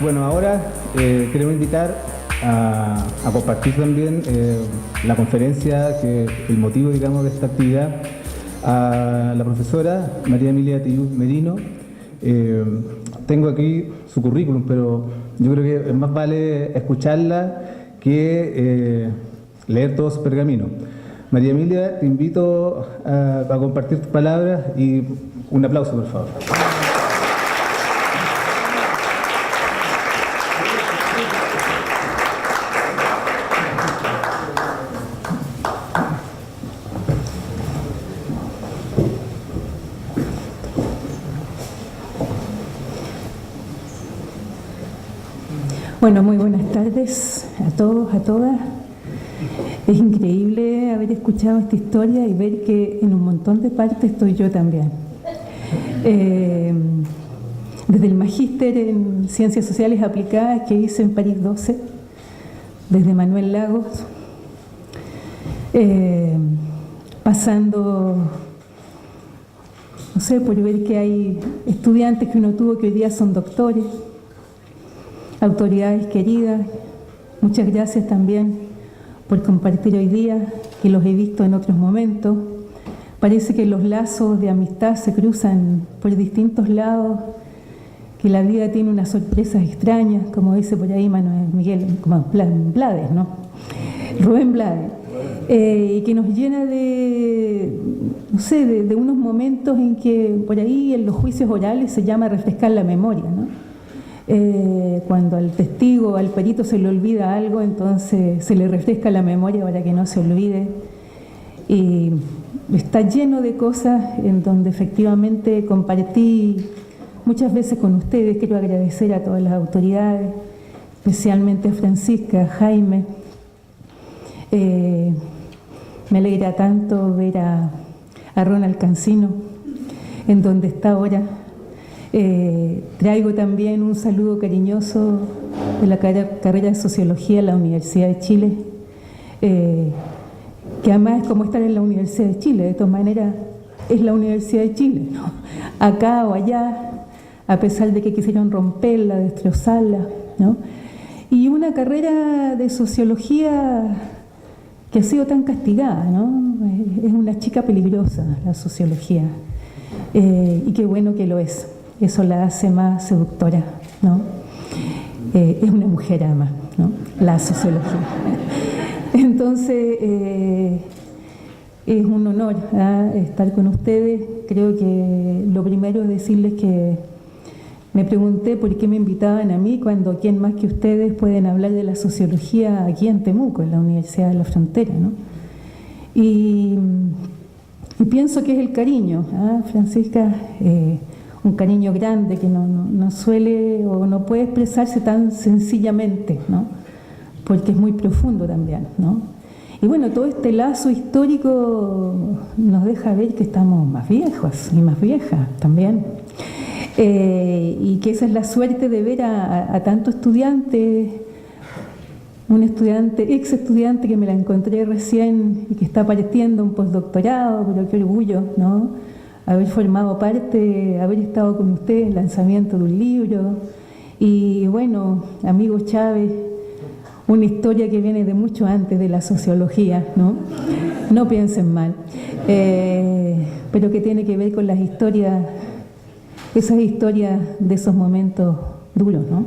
Bueno, ahora queremos invitar a compartir también la conferencia, que el motivo, digamos, de esta actividad, a la profesora María Emilia Tillú Merino. Tengo aquí su currículum, pero yo creo que es más vale escucharla que leer todo su pergamino. María Emilia, te invito a compartir tus palabras y un aplauso, por favor. Bueno, muy buenas tardes a todos, a todas. Es increíble haber escuchado esta historia y ver que en un montón de partes estoy yo también. Desde el magíster en Ciencias Sociales Aplicadas que hice en París 12, desde Manuel Lagos, pasando, no sé, por ver que hay estudiantes que uno tuvo que hoy día son doctores, autoridades queridas, muchas gracias también por compartir hoy día, que los he visto en otros momentos. Parece que los lazos de amistad se cruzan por distintos lados, que la vida tiene unas sorpresas extrañas, como dice por ahí Manuel Miguel, como Blades, ¿no? Rubén Blades, y que nos llena de, no sé, de unos momentos en que por ahí en los juicios orales se llama refrescar la memoria, ¿no? Cuando al testigo, al perito se le olvida algo, entonces se le refresca la memoria para que no se olvide. Y está lleno de cosas en donde efectivamente compartí muchas veces con ustedes. Quiero agradecer a todas las autoridades, especialmente a Francisca, a Jaime. Me alegra tanto ver a Ronald Cancino, en donde está ahora. Traigo también un saludo cariñoso de la carrera de Sociología en la Universidad de Chile, que además es como estar en la Universidad de Chile, de todas maneras es la Universidad de Chile, ¿no? Acá o allá, a pesar de que quisieron romperla, destrozarla, ¿no? Y una carrera de Sociología que ha sido tan castigada, ¿no? Es una chica peligrosa la Sociología, y qué bueno que lo es. Eso la hace más seductora, ¿no? Es una mujer además, ¿no? La sociología. Entonces, es un honor estar con ustedes. Creo que lo primero es decirles que me pregunté por qué me invitaban a mí cuando quién más que ustedes pueden hablar de la sociología aquí en Temuco, en la Universidad de la Frontera, ¿no? Y pienso que es el cariño, Francisca, un cariño grande que no suele o no puede expresarse tan sencillamente, ¿no? Porque es muy profundo también, ¿no? Y bueno, todo este lazo histórico nos deja ver que estamos más viejos y más viejas también, y que esa es la suerte de ver a tantos estudiantes, un estudiante, ex estudiante que me la encontré recién y que está partiendo un postdoctorado, pero qué orgullo, ¿no? Haber formado parte, haber estado con ustedes en el lanzamiento de un libro. Y bueno, amigo Chávez, una historia que viene de mucho antes de la sociología, ¿no? No piensen mal, pero que tiene que ver con las historias, esas historias de esos momentos duros, ¿no?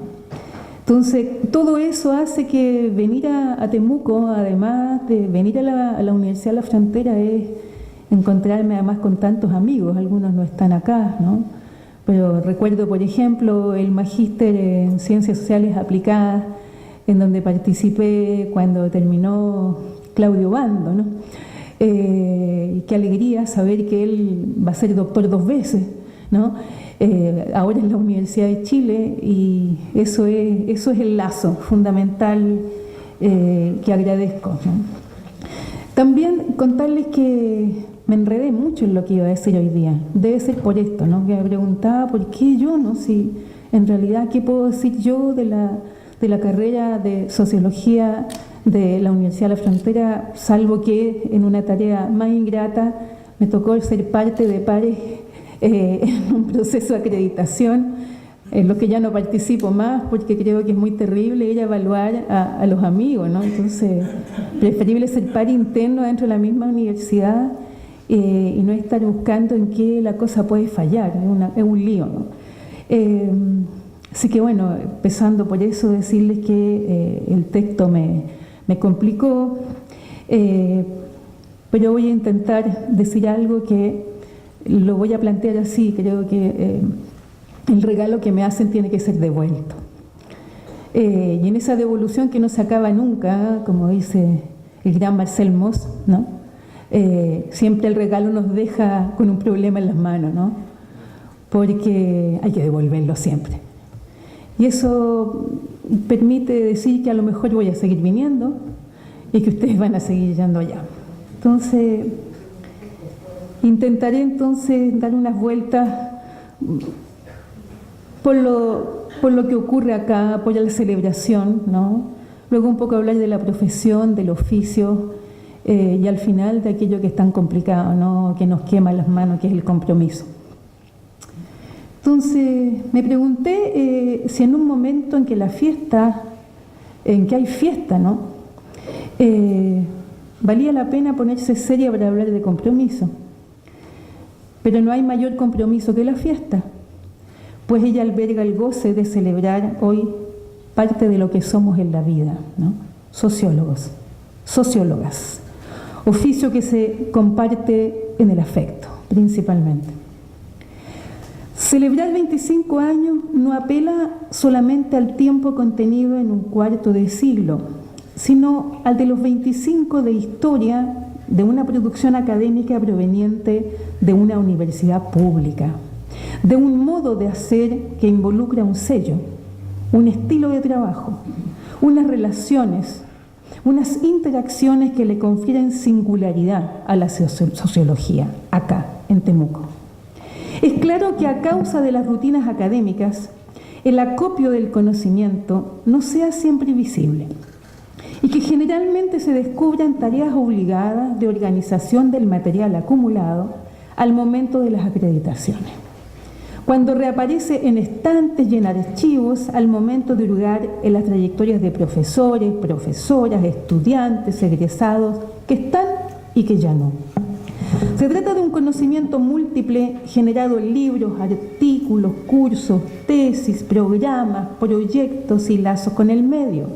Entonces, todo eso hace que venir a Temuco, además de venir a la Universidad de la Frontera, es encontrarme además con tantos amigos. Algunos no están acá, ¿no? Pero recuerdo, por ejemplo, el magíster en Ciencias Sociales Aplicadas, en donde participé cuando terminó Claudio Bando, ¿no? Qué alegría saber que él va a ser doctor 2 veces, ¿no? Ahora en la Universidad de Chile, y eso es el lazo fundamental que agradezco, ¿no? También contarles que me enredé mucho en lo que iba a decir hoy día. Debe ser por esto, ¿no? Que me preguntaba por qué yo, ¿no? Si en realidad, ¿qué puedo decir yo de la carrera de Sociología de la Universidad de la Frontera, salvo que en una tarea más ingrata me tocó ser parte de pares en un proceso de acreditación en lo que ya no participo más porque creo que es muy terrible ir a evaluar a los amigos, ¿no? Entonces, preferible ser par interno dentro de la misma universidad y no estar buscando en qué la cosa puede fallar, es un lío, ¿no? Así que bueno, empezando por eso, decirles que el texto me complicó, pero voy a intentar decir algo que lo voy a plantear así. Creo que el regalo que me hacen tiene que ser devuelto. Y en esa devolución que no se acaba nunca, como dice el gran Marcel Mauss, ¿no? Siempre el regalo nos deja con un problema en las manos, ¿no? Porque hay que devolverlo siempre. Y eso permite decir que a lo mejor voy a seguir viniendo y que ustedes van a seguir yendo allá. Entonces, intentaré entonces dar unas vueltas por lo que ocurre acá, por la celebración, ¿no? Luego un poco hablar de la profesión, del oficio y al final de aquello que es tan complicado, ¿no? Que nos quema las manos, que es el compromiso. Entonces, me pregunté si en un momento en que hay fiesta, ¿no? Valía la pena ponerse seria para hablar de compromiso. Pero no hay mayor compromiso que la fiesta, pues ella alberga el goce de celebrar hoy parte de lo que somos en la vida, ¿no? Sociólogos, sociólogas, oficio que se comparte en el afecto, principalmente. Celebrar 25 años no apela solamente al tiempo contenido en un cuarto de siglo, sino al de los 25 de historia de una producción académica proveniente de una universidad pública, de un modo de hacer que involucra un sello, un estilo de trabajo, unas relaciones, unas interacciones que le confieren singularidad a la sociología, acá, en Temuco. Es claro que a causa de las rutinas académicas, el acopio del conocimiento no sea siempre visible y que generalmente se descubran tareas obligadas de organización del material acumulado al momento de las acreditaciones, cuando reaparece en estantes y en archivos al momento de hurgar en las trayectorias de profesores, profesoras, estudiantes, egresados que están y que ya no. Se trata de un conocimiento múltiple generado en libros, artículos, cursos, tesis, programas, proyectos y lazos con el medio.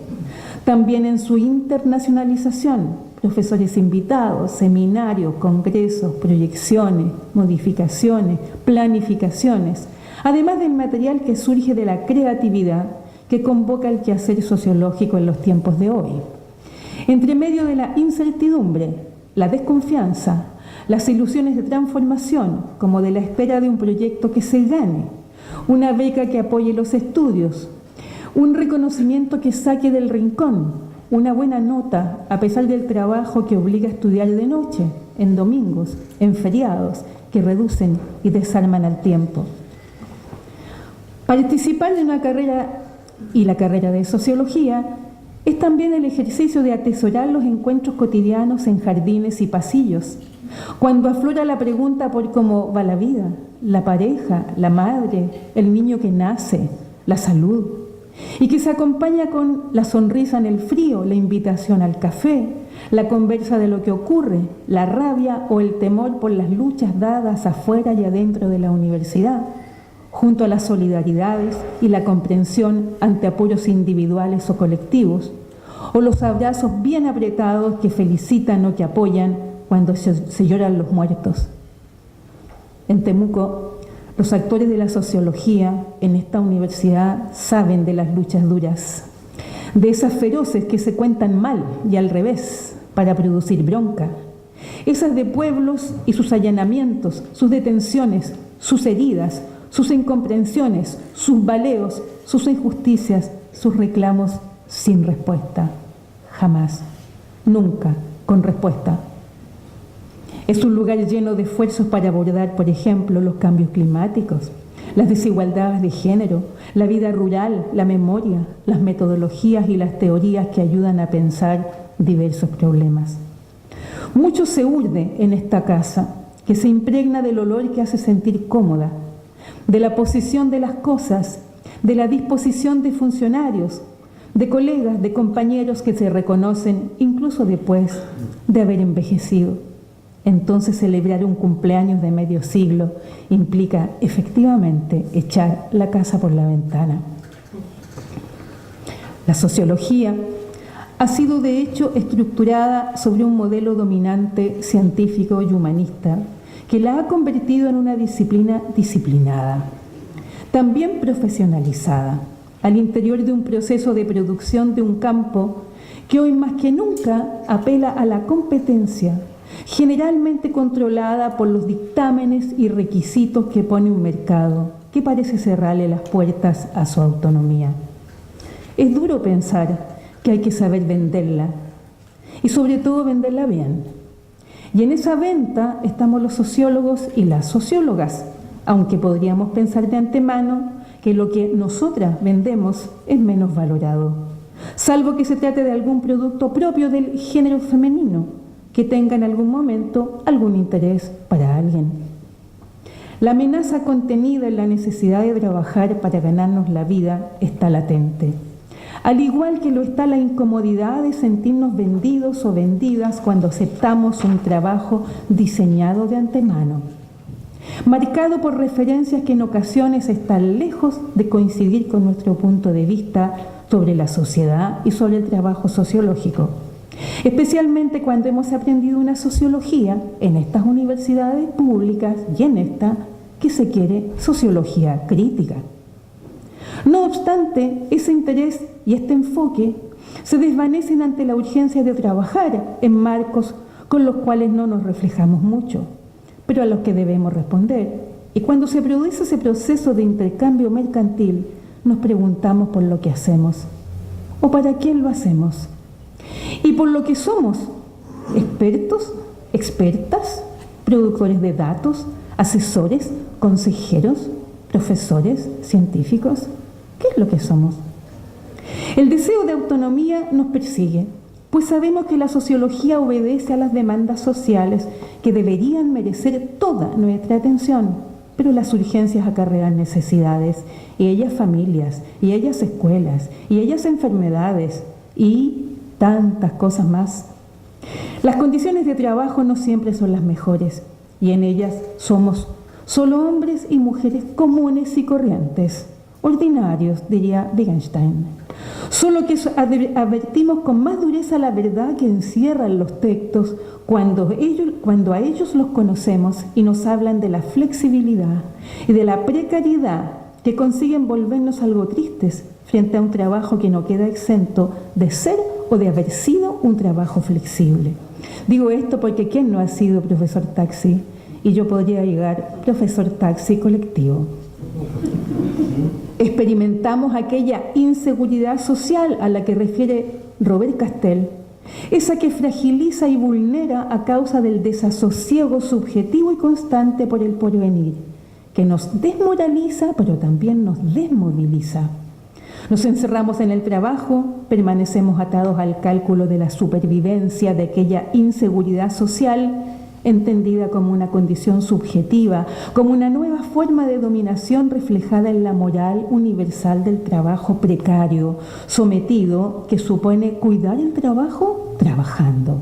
También en su internacionalización, profesores invitados, seminarios, congresos, proyecciones, modificaciones, planificaciones, además del material que surge de la creatividad que convoca el quehacer sociológico en los tiempos de hoy. Entre medio de la incertidumbre, la desconfianza, las ilusiones de transformación, como de la espera de un proyecto que se gane, una beca que apoye los estudios, un reconocimiento que saque del rincón, una buena nota a pesar del trabajo que obliga a estudiar de noche, en domingos, en feriados, que reducen y desarman al tiempo. Participar de una carrera, y la carrera de sociología, es también el ejercicio de atesorar los encuentros cotidianos en jardines y pasillos, cuando aflora la pregunta por cómo va la vida, la pareja, la madre, el niño que nace, la salud, y que se acompaña con la sonrisa en el frío, la invitación al café, la conversa de lo que ocurre, la rabia o el temor por las luchas dadas afuera y adentro de la universidad, junto a las solidaridades y la comprensión ante apoyos individuales o colectivos, o los abrazos bien apretados que felicitan o que apoyan cuando se lloran los muertos. En Temuco, los actores de la sociología en esta universidad saben de las luchas duras, de esas feroces que se cuentan mal y al revés para producir bronca, esas de pueblos y sus allanamientos, sus detenciones, sus heridas, sus incomprensiones, sus baleos, sus injusticias, sus reclamos sin respuesta, jamás, nunca con respuesta. Es un lugar lleno de esfuerzos para abordar, por ejemplo, los cambios climáticos, las desigualdades de género, la vida rural, la memoria, las metodologías y las teorías que ayudan a pensar diversos problemas. Mucho se urde en esta casa, que se impregna del olor que hace sentir cómoda, de la posición de las cosas, de la disposición de funcionarios, de colegas, de compañeros que se reconocen incluso después de haber envejecido. Entonces celebrar un cumpleaños de medio siglo implica efectivamente echar la casa por la ventana. La sociología ha sido de hecho estructurada sobre un modelo dominante científico y humanista que la ha convertido en una disciplina disciplinada, también profesionalizada, al interior de un proceso de producción de un campo que hoy más que nunca apela a la competencia, generalmente controlada por los dictámenes y requisitos que pone un mercado que parece cerrarle las puertas a su autonomía. Es duro pensar que hay que saber venderla y sobre todo venderla bien. Y en esa venta estamos los sociólogos y las sociólogas, aunque podríamos pensar de antemano que lo que nosotras vendemos es menos valorado, salvo que se trate de algún producto propio del género femenino que tenga en algún momento algún interés para alguien. La amenaza contenida en la necesidad de trabajar para ganarnos la vida está latente, al igual que lo está la incomodidad de sentirnos vendidos o vendidas cuando aceptamos un trabajo diseñado de antemano, marcado por referencias que en ocasiones están lejos de coincidir con nuestro punto de vista sobre la sociedad y sobre el trabajo sociológico, especialmente cuando hemos aprendido una sociología en estas universidades públicas y en esta que se quiere sociología crítica. No obstante, ese interés y este enfoque se desvanecen ante la urgencia de trabajar en marcos con los cuales no nos reflejamos mucho, pero a los que debemos responder. Y cuando se produce ese proceso de intercambio mercantil, nos preguntamos por lo que hacemos o para quién lo hacemos y por lo que somos: expertos, expertas, productores de datos, asesores, consejeros, profesores, científicos. ¿Qué es lo que somos? El deseo de autonomía nos persigue, pues sabemos que la sociología obedece a las demandas sociales que deberían merecer toda nuestra atención, pero las urgencias acarrean necesidades, y ellas familias, y ellas escuelas, y ellas enfermedades, y tantas cosas más. Las condiciones de trabajo no siempre son las mejores, y en ellas somos solo hombres y mujeres comunes y corrientes, ordinarios, diría Wittgenstein. Solo que advertimos con más dureza la verdad que encierran los textos cuando a ellos los conocemos y nos hablan de la flexibilidad y de la precariedad que consiguen volvernos algo tristes frente a un trabajo que no queda exento de ser o de haber sido un trabajo flexible. Digo esto porque ¿quién no ha sido profesor taxi? Y yo podría llegar profesor taxi colectivo. Experimentamos aquella inseguridad social a la que refiere Robert Castell, esa que fragiliza y vulnera a causa del desasosiego subjetivo y constante por el porvenir, que nos desmoraliza pero también nos desmoviliza. Nos encerramos en el trabajo, permanecemos atados al cálculo de la supervivencia de aquella inseguridad social, entendida como una condición subjetiva, como una nueva forma de dominación reflejada en la moral universal del trabajo precario, sometido, que supone cuidar el trabajo trabajando.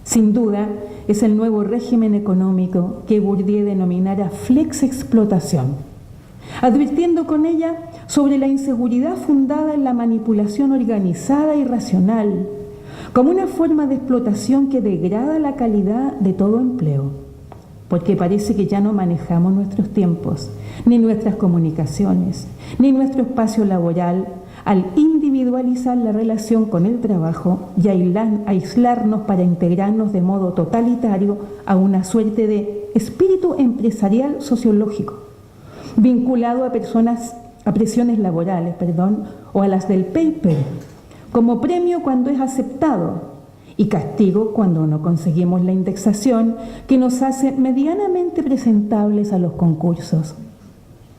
Sin duda, es el nuevo régimen económico que Bourdieu denominara flexexplotación, advirtiendo con ella sobre la inseguridad fundada en la manipulación organizada y racional, como una forma de explotación que degrada la calidad de todo empleo, porque parece que ya no manejamos nuestros tiempos, ni nuestras comunicaciones, ni nuestro espacio laboral, al individualizar la relación con el trabajo y aislarnos para integrarnos de modo totalitario a una suerte de espíritu empresarial sociológico, vinculado a presiones laborales, o a las del paper, como premio cuando es aceptado y castigo cuando no conseguimos la indexación que nos hace medianamente presentables a los concursos.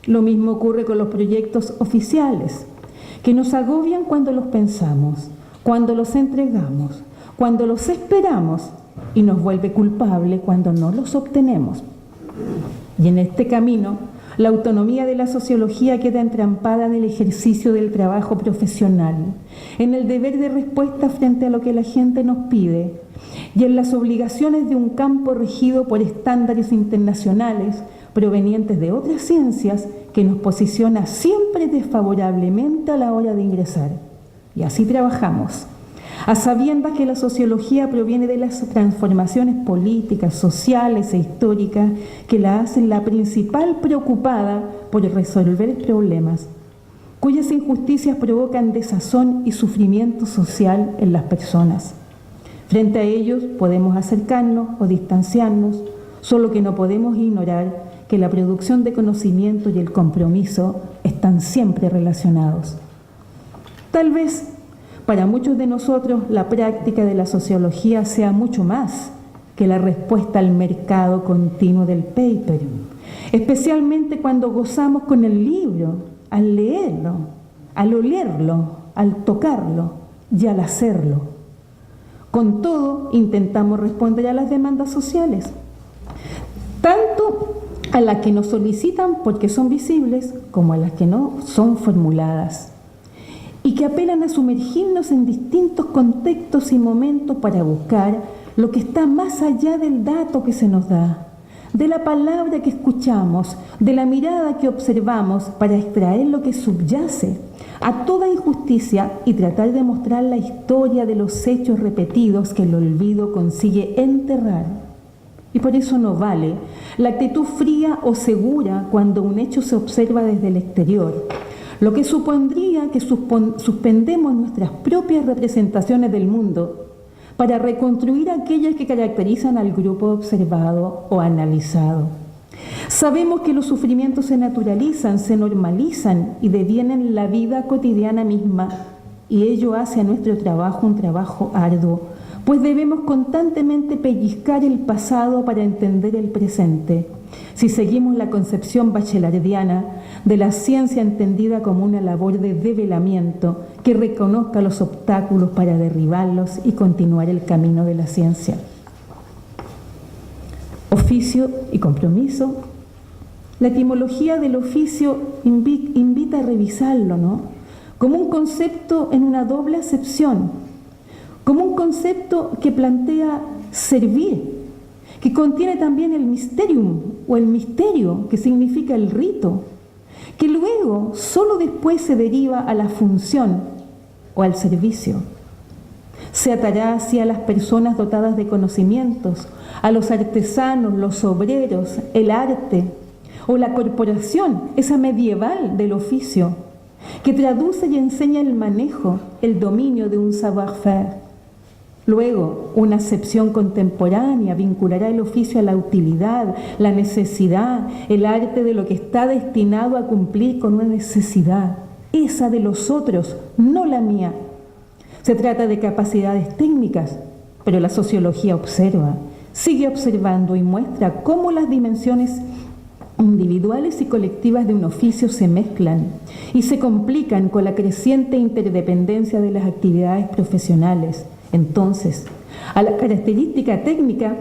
Lo mismo ocurre con los proyectos oficiales, que nos agobian cuando los pensamos, cuando los entregamos, cuando los esperamos y nos vuelve culpable cuando no los obtenemos. Y en este camino, La autonomía de la sociología queda entrampada en el ejercicio del trabajo profesional, en el deber de respuesta frente a lo que la gente nos pide y en las obligaciones de un campo regido por estándares internacionales provenientes de otras ciencias que nos posiciona siempre desfavorablemente a la hora de ingresar. Y así trabajamos, a sabiendas que la sociología proviene de las transformaciones políticas, sociales e históricas que la hacen la principal preocupada por resolver problemas, cuyas injusticias provocan desazón y sufrimiento social en las personas. Frente a ellos podemos acercarnos o distanciarnos, solo que no podemos ignorar que la producción de conocimiento y el compromiso están siempre relacionados. Tal vez para muchos de nosotros la práctica de la sociología sea mucho más que la respuesta al mercado continuo del paper, especialmente cuando gozamos con el libro, al leerlo, al olerlo, al tocarlo y al hacerlo. Con todo, intentamos responder a las demandas sociales, tanto a las que nos solicitan porque son visibles como a las que no son formuladas, y que apelan a sumergirnos en distintos contextos y momentos para buscar lo que está más allá del dato que se nos da, de la palabra que escuchamos, de la mirada que observamos, para extraer lo que subyace a toda injusticia y tratar de mostrar la historia de los hechos repetidos que el olvido consigue enterrar. Y por eso no vale la actitud fría o segura cuando un hecho se observa desde el exterior, lo que supondría que suspendemos nuestras propias representaciones del mundo para reconstruir aquellas que caracterizan al grupo observado o analizado. Sabemos que los sufrimientos se naturalizan, se normalizan y devienen la vida cotidiana misma, y ello hace a nuestro trabajo un trabajo arduo, pues debemos constantemente pellizcar el pasado para entender el presente. Si seguimos la concepción bachelardiana de la ciencia entendida como una labor de develamiento que reconozca los obstáculos para derribarlos y continuar el camino de la ciencia. Oficio y compromiso. La etimología del oficio invita a revisarlo, ¿no? Como un concepto en una doble acepción, como un concepto que plantea servir, que contiene también el mysterium o el misterio, que significa el rito, que luego solo después se deriva a la función o al servicio. Se atará así a las personas dotadas de conocimientos, a los artesanos, los obreros, el arte o la corporación, esa medieval del oficio, que traduce y enseña el manejo, el dominio de un savoir-faire. Luego, una acepción contemporánea vinculará el oficio a la utilidad, la necesidad, el arte de lo que está destinado a cumplir con una necesidad, esa de los otros, no la mía. Se trata de capacidades técnicas, pero la sociología observa, sigue observando y muestra cómo las dimensiones individuales y colectivas de un oficio se mezclan y se complican con la creciente interdependencia de las actividades profesionales. Entonces, a la característica técnica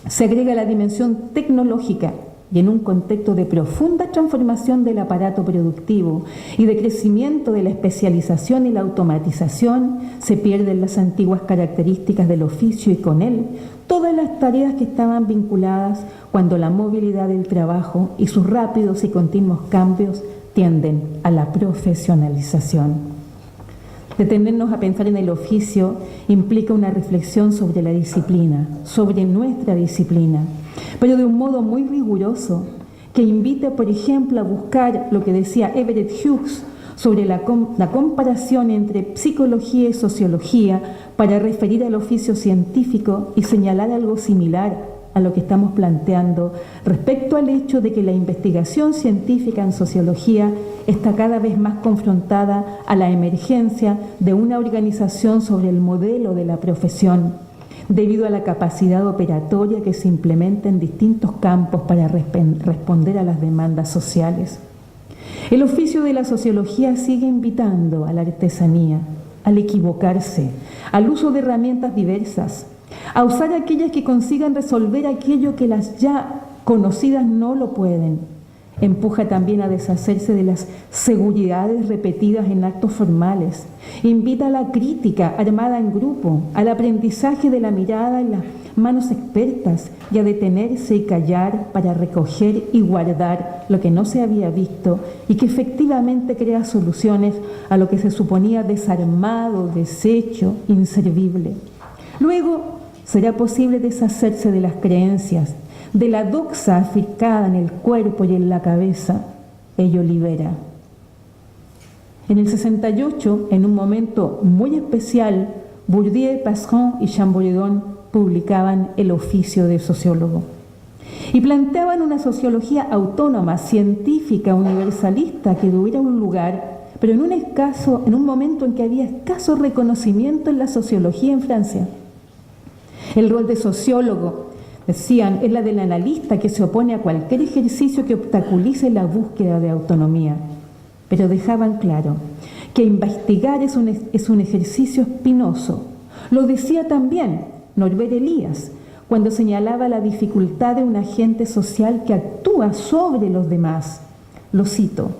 se agrega la dimensión tecnológica, y en un contexto de profunda transformación del aparato productivo y de crecimiento de la especialización y la automatización, se pierden las antiguas características del oficio y con él todas las tareas que estaban vinculadas cuando la movilidad del trabajo y sus rápidos y continuos cambios tienden a la profesionalización. Detenernos a pensar en el oficio implica una reflexión sobre la disciplina, sobre nuestra disciplina, pero de un modo muy riguroso, que invita, por ejemplo, a buscar lo que decía Everett Hughes sobre la comparación entre psicología y sociología para referir al oficio científico y señalar algo similar a lo que estamos planteando respecto al hecho de que la investigación científica en sociología está cada vez más confrontada a la emergencia de una organización sobre el modelo de la profesión, debido a la capacidad operatoria que se implementa en distintos campos para responder a las demandas sociales. El oficio de la sociología sigue invitando a la artesanía, al equivocarse, al uso de herramientas diversas, a usar aquellas que consigan resolver aquello que las ya conocidas no lo pueden. Empuja también a deshacerse de las seguridades repetidas en actos formales. Invita a la crítica armada en grupo, al aprendizaje de la mirada en las manos expertas y a detenerse y callar para recoger y guardar lo que no se había visto y que efectivamente crea soluciones a lo que se suponía desarmado, deshecho, inservible. Luego será posible deshacerse de las creencias, de la doxa aficada en el cuerpo y en la cabeza. Ello libera. En el 68, en un momento muy especial, Bourdieu, Pascal y Champollion publicaban El oficio de sociólogo y planteaban una sociología autónoma, científica, universalista, que tuviera un lugar, pero en un momento en que había escaso reconocimiento en la sociología en Francia. El rol de sociólogo, decían, es la del analista que se opone a cualquier ejercicio que obstaculice la búsqueda de autonomía. Pero dejaban claro que investigar es un ejercicio espinoso. Lo decía también Norbert Elias cuando señalaba la dificultad de un agente social que actúa sobre los demás. Lo cito: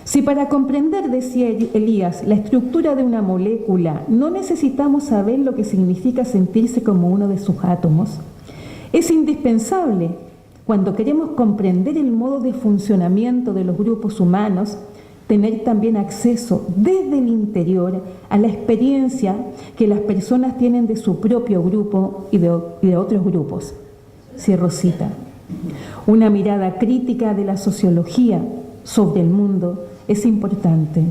si para comprender, decía Elías, la estructura de una molécula no necesitamos saber lo que significa sentirse como uno de sus átomos, es indispensable, cuando queremos comprender el modo de funcionamiento de los grupos humanos, tener también acceso desde el interior a la experiencia que las personas tienen de su propio grupo y de otros grupos. Cierro cita. Una mirada crítica de la sociología sobre el mundo es importante.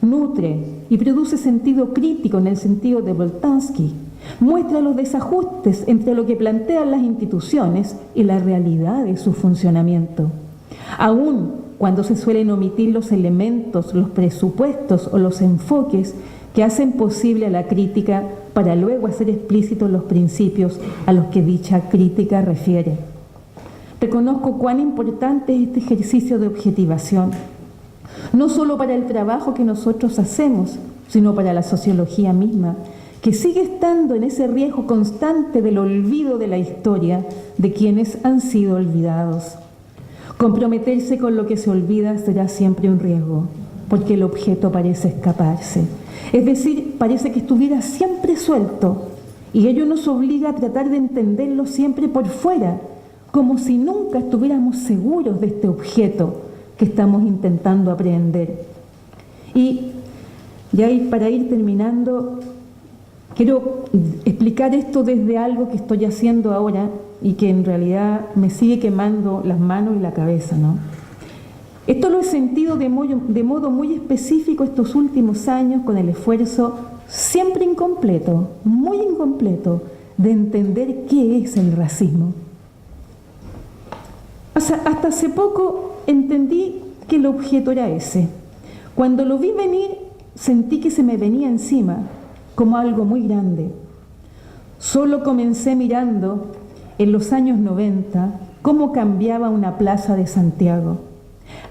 Nutre y produce sentido crítico en el sentido de Boltanski. Muestra los desajustes entre lo que plantean las instituciones y la realidad de su funcionamiento. Aún cuando se suelen omitir los elementos, los presupuestos o los enfoques que hacen posible a la crítica para luego hacer explícitos los principios a los que dicha crítica refiere. Reconozco cuán importante es este ejercicio de objetivación, no solo para el trabajo que nosotros hacemos, sino para la sociología misma, que sigue estando en ese riesgo constante del olvido de la historia de quienes han sido olvidados. Comprometerse con lo que se olvida será siempre un riesgo, porque el objeto parece escaparse. Es decir, parece que estuviera siempre suelto, y ello nos obliga a tratar de entenderlo siempre por fuera, como si nunca estuviéramos seguros de este objeto que estamos intentando aprehender. Y ya para ir terminando, quiero explicar esto desde algo que estoy haciendo ahora y que en realidad me sigue quemando las manos y la cabeza, ¿no? Esto lo he sentido de modo muy específico estos últimos años con el esfuerzo siempre incompleto, muy incompleto, de entender qué es el racismo. Hasta hace poco entendí que el objeto era ese. Cuando lo vi venir, sentí que se me venía encima, como algo muy grande. Solo comencé mirando en los años 90 cómo cambiaba una plaza de Santiago.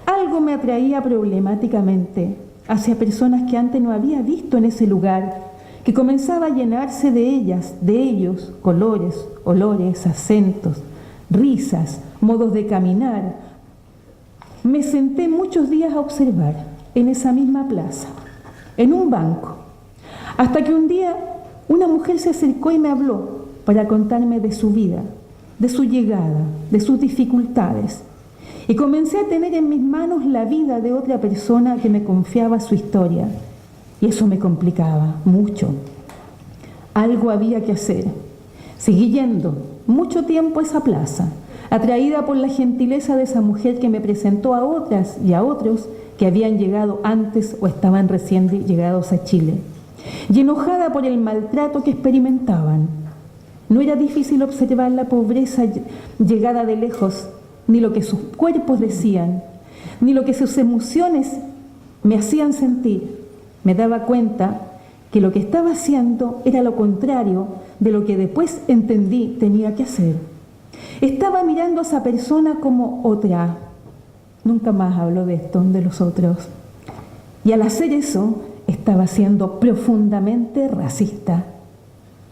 Algo me atraía problemáticamente hacia personas que antes no había visto en ese lugar, que comenzaba a llenarse de ellas, de ellos, colores, olores, acentos, risas, modos de caminar. Me senté muchos días a observar en esa misma plaza, en un banco, hasta que un día una mujer se acercó y me habló para contarme de su vida, de su llegada, de sus dificultades. Y comencé a tener en mis manos la vida de otra persona que me confiaba su historia. Y eso me complicaba mucho. Algo había que hacer. Seguí yendo mucho tiempo a esa plaza, atraída por la gentileza de esa mujer que me presentó a otras y a otros que habían llegado antes o estaban recién llegados a Chile. Y enojada por el maltrato que experimentaban. No era difícil observar la pobreza llegada de lejos, ni lo que sus cuerpos decían, ni lo que sus emociones me hacían sentir. Me daba cuenta que lo que estaba haciendo era lo contrario de lo que después entendí tenía que hacer. Estaba mirando a esa persona como otra. Nunca más hablo de esto, de los otros. Y al hacer eso, estaba siendo profundamente racista.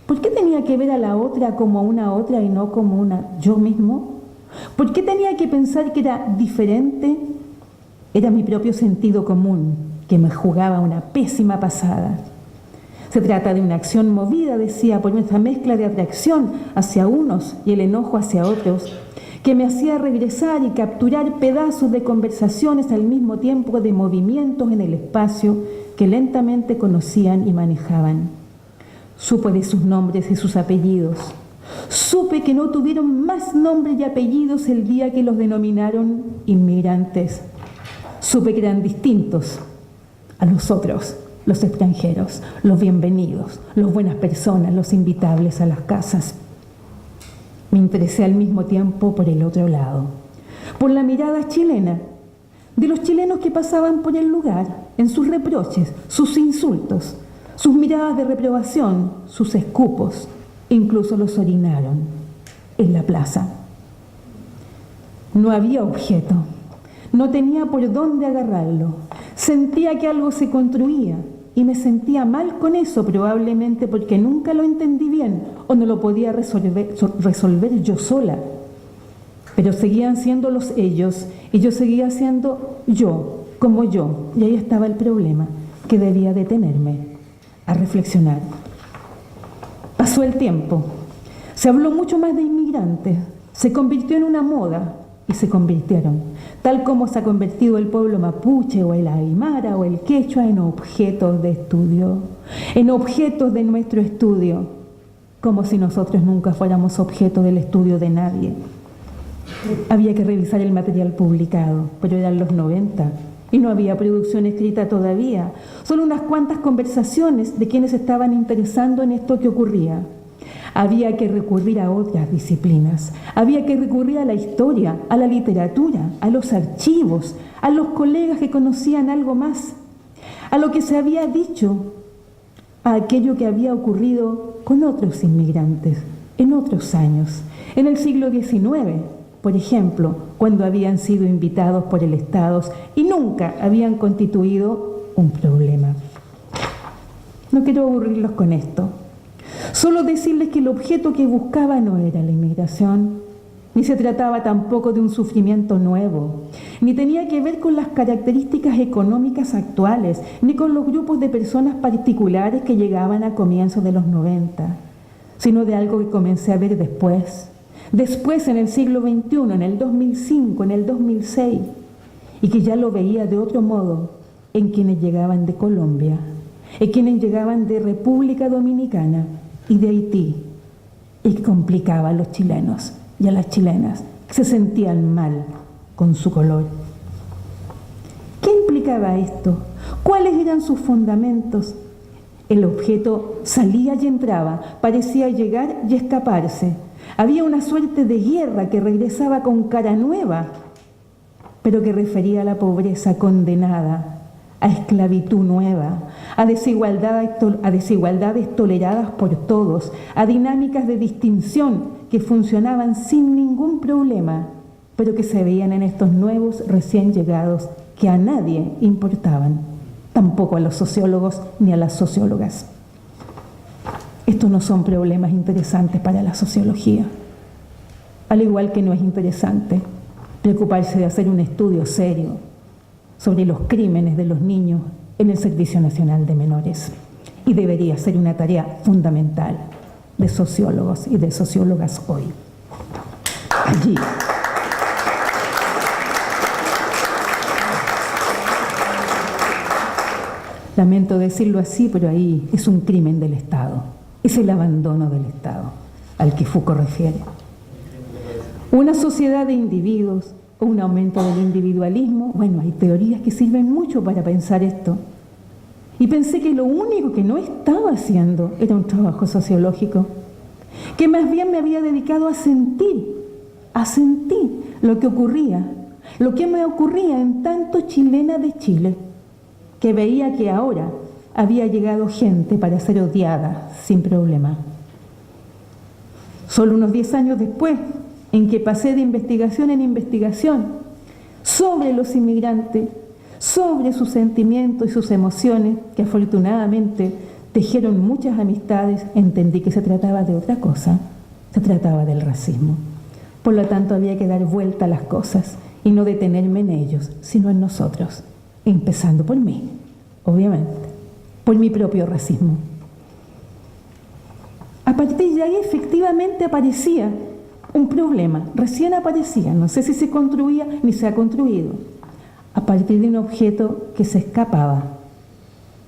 ¿Por qué tenía que ver a la otra como una otra y no como una yo mismo? ¿Por qué tenía que pensar que era diferente? Era mi propio sentido común que me jugaba una pésima pasada. Se trata de una acción movida, decía, por esa mezcla de atracción hacia unos y el enojo hacia otros, que me hacía regresar y capturar pedazos de conversaciones al mismo tiempo de movimientos en el espacio que lentamente conocían y manejaban. Supe de sus nombres y sus apellidos. Supe que no tuvieron más nombres y apellidos el día que los denominaron inmigrantes. Supe que eran distintos a los otros, los extranjeros, los bienvenidos, los buenas personas, los invitables a las casas. Me interesé al mismo tiempo por el otro lado, por la mirada chilena, de los chilenos que pasaban por el lugar, en sus reproches, sus insultos, sus miradas de reprobación, sus escupos, incluso los orinaron en la plaza. No había objeto, no tenía por dónde agarrarlo, sentía que algo se construía y me sentía mal con eso, probablemente porque nunca lo entendí bien o no lo podía resolver yo sola. Pero seguían siendo los ellos y yo seguía siendo yo, como yo, y ahí estaba el problema, que debía detenerme a reflexionar. Pasó el tiempo, se habló mucho más de inmigrantes, se convirtió en una moda y se convirtieron, tal como se ha convertido el pueblo mapuche o el aymara o el quechua en objetos de estudio, en objetos de nuestro estudio, como si nosotros nunca fuéramos objeto del estudio de nadie. Había que revisar el material publicado, pero eran los 90 y no había producción escrita todavía, solo unas cuantas conversaciones de quienes estaban interesando en esto que ocurría. Había que recurrir a otras disciplinas, había que recurrir a la historia, a la literatura, a los archivos, a los colegas que conocían algo más, a lo que se había dicho, a aquello que había ocurrido con otros inmigrantes en otros años, en el siglo XIX, por ejemplo, cuando habían sido invitados por el Estado y nunca habían constituido un problema. No quiero aburrirlos con esto. Solo decirles que el objeto que buscaba no era la inmigración, ni se trataba tampoco de un sufrimiento nuevo, ni tenía que ver con las características económicas actuales, ni con los grupos de personas particulares que llegaban a comienzos de los 90, sino de algo que comencé a ver después en el siglo XXI, en el 2005, en el 2006, y que ya lo veía de otro modo en quienes llegaban de Colombia, en quienes llegaban de República Dominicana y de Haití, y que complicaba a los chilenos y a las chilenas que se sentían mal con su color. ¿Qué implicaba esto? ¿Cuáles eran sus fundamentos? El objeto salía y entraba, parecía llegar y escaparse. Había una suerte de guerra que regresaba con cara nueva, pero que refería a la pobreza condenada, a esclavitud nueva, a desigualdades toleradas por todos, a dinámicas de distinción que funcionaban sin ningún problema, pero que se veían en estos nuevos recién llegados que a nadie importaban, tampoco a los sociólogos ni a las sociólogas. Estos no son problemas interesantes para la sociología, al igual que no es interesante preocuparse de hacer un estudio serio sobre los crímenes de los niños en el Servicio Nacional de Menores. Y debería ser una tarea fundamental de sociólogos y de sociólogas hoy. Allí. Lamento decirlo así, pero ahí es un crimen del Estado. Es el abandono del Estado al que Foucault refiere. Una sociedad de individuos, o un aumento del individualismo. Bueno, hay teorías que sirven mucho para pensar esto. Y pensé que lo único que no estaba haciendo era un trabajo sociológico, que más bien me había dedicado a sentir lo que ocurría, lo que me ocurría en tanto chilena de Chile, que veía que ahora había llegado gente para ser odiada sin problema. Solo unos 10 años después, en que pasé de investigación en investigación sobre los inmigrantes, sobre sus sentimientos y sus emociones, que afortunadamente tejieron muchas amistades, entendí que se trataba de otra cosa, se trataba del racismo. Por lo tanto, había que dar vuelta a las cosas y no detenerme en ellos, sino en nosotros, empezando por mí, obviamente, por mi propio racismo. A partir de ahí efectivamente aparecía un problema, recién aparecía, no sé si se construía ni se ha construido, a partir de un objeto que se escapaba,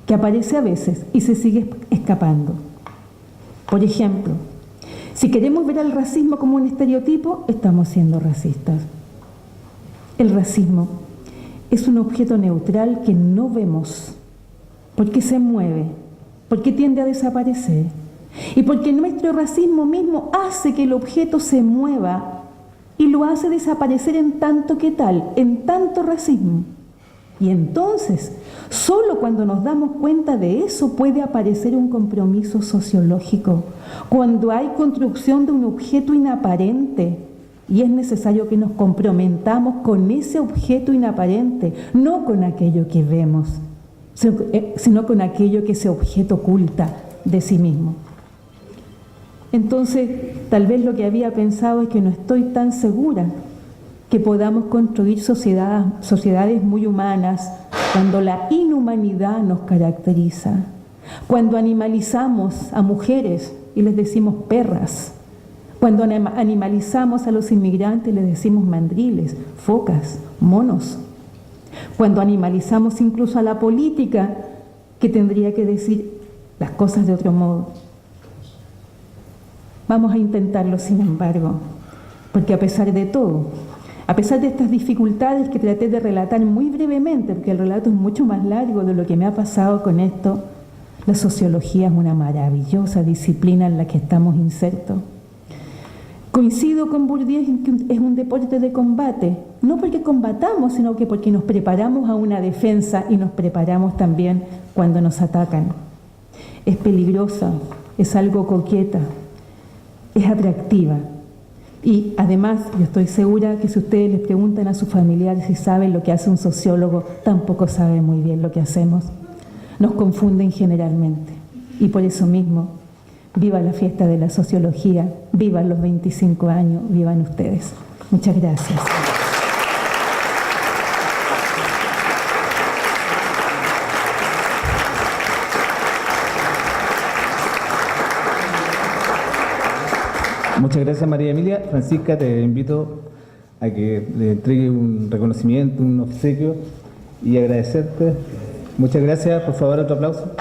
que aparece a veces y se sigue escapando. Por ejemplo, si queremos ver al racismo como un estereotipo, estamos siendo racistas. El racismo es un objeto neutral que no vemos, porque se mueve, porque tiende a desaparecer, y porque nuestro racismo mismo hace que el objeto se mueva y lo hace desaparecer en tanto que tal, en tanto racismo. Y entonces, solo cuando nos damos cuenta de eso puede aparecer un compromiso sociológico, cuando hay construcción de un objeto inaparente, y es necesario que nos comprometamos con ese objeto inaparente, no con aquello que vemos, sino con aquello que ese objeto oculta de sí mismo. Entonces, tal vez lo que había pensado es que no estoy tan segura que podamos construir sociedades muy humanas cuando la inhumanidad nos caracteriza, cuando animalizamos a mujeres y les decimos perras, cuando animalizamos a los inmigrantes y les decimos mandriles, focas, monos, cuando animalizamos incluso a la política que tendría que decir las cosas de otro modo. Vamos a intentarlo, sin embargo, porque a pesar de todo, a pesar de estas dificultades que traté de relatar muy brevemente, porque el relato es mucho más largo de lo que me ha pasado con esto, la sociología es una maravillosa disciplina en la que estamos insertos. Coincido con Bourdieu en que es un deporte de combate, no porque combatamos, sino que porque nos preparamos a una defensa y nos preparamos también cuando nos atacan. Es peligrosa, es algo coqueta, es atractiva. Y además, yo estoy segura que si ustedes les preguntan a sus familiares si saben lo que hace un sociólogo, tampoco saben muy bien lo que hacemos. Nos confunden generalmente. Y por eso mismo, viva la fiesta de la sociología, vivan los 25 años, vivan ustedes. Muchas gracias. Muchas gracias, María Emilia. Francisca, te invito a que le entregue un reconocimiento, un obsequio y agradecerte. Muchas gracias. Por favor, otro aplauso.